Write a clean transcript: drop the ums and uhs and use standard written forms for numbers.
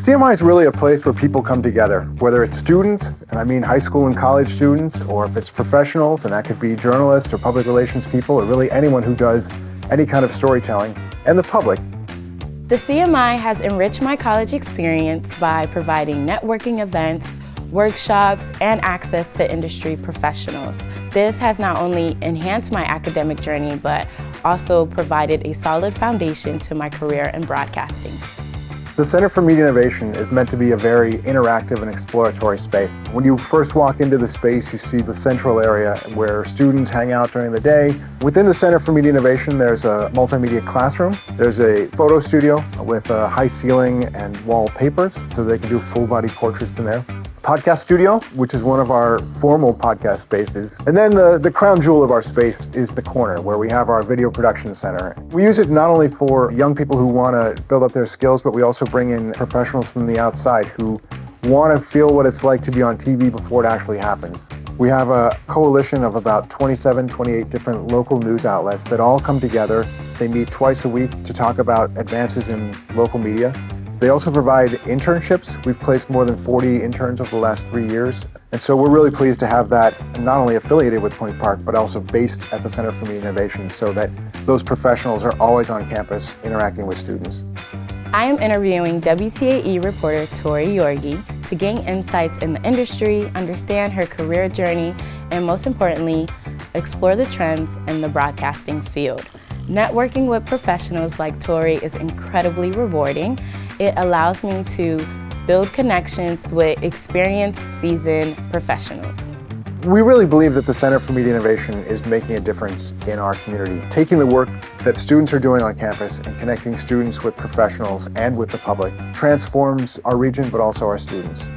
CMI is really a place where people come together, whether it's students, and I mean high school and college students, or if it's professionals, and that could be journalists or public relations people, or really anyone who does any kind of storytelling, and the public. The CMI has enriched my college experience by providing networking events, workshops, and access to industry professionals. This has not only enhanced my academic journey, but also provided a solid foundation to my career in broadcasting. The Center for Media Innovation is meant to be a very interactive and exploratory space. When you first walk into the space, you see the central area where students hang out during the day. Within the Center for Media Innovation, there's a multimedia classroom. There's a photo studio with a high ceiling and wallpapers, so they can do full-body portraits in there. Podcast studio, which is one of our formal podcast spaces. And then the crown jewel of our space is the corner, where we have our video production center. We use it not only for young people who want to build up their skills, but we also bring in professionals from the outside who want to feel what it's like to be on TV before it actually happens. We have a coalition of about 27, 28 different local news outlets that all come together. They meet twice a week to talk about advances in local media. They also provide internships. We've placed more than 40 interns over the last 3 years. And so we're really pleased to have that not only affiliated with Point Park, but also based at the Center for Media Innovation so that those professionals are always on campus interacting with students. I am interviewing WCAE reporter Tori Yorgi to gain insights in the industry, understand her career journey, and most importantly, explore the trends in the broadcasting field. Networking with professionals like Tori is incredibly rewarding. It allows me to build connections with experienced, seasoned professionals. We really believe that the Center for Media Innovation is making a difference in our community, taking the work that students are doing on campus and connecting students with professionals and with the public transforms our region, but also our students.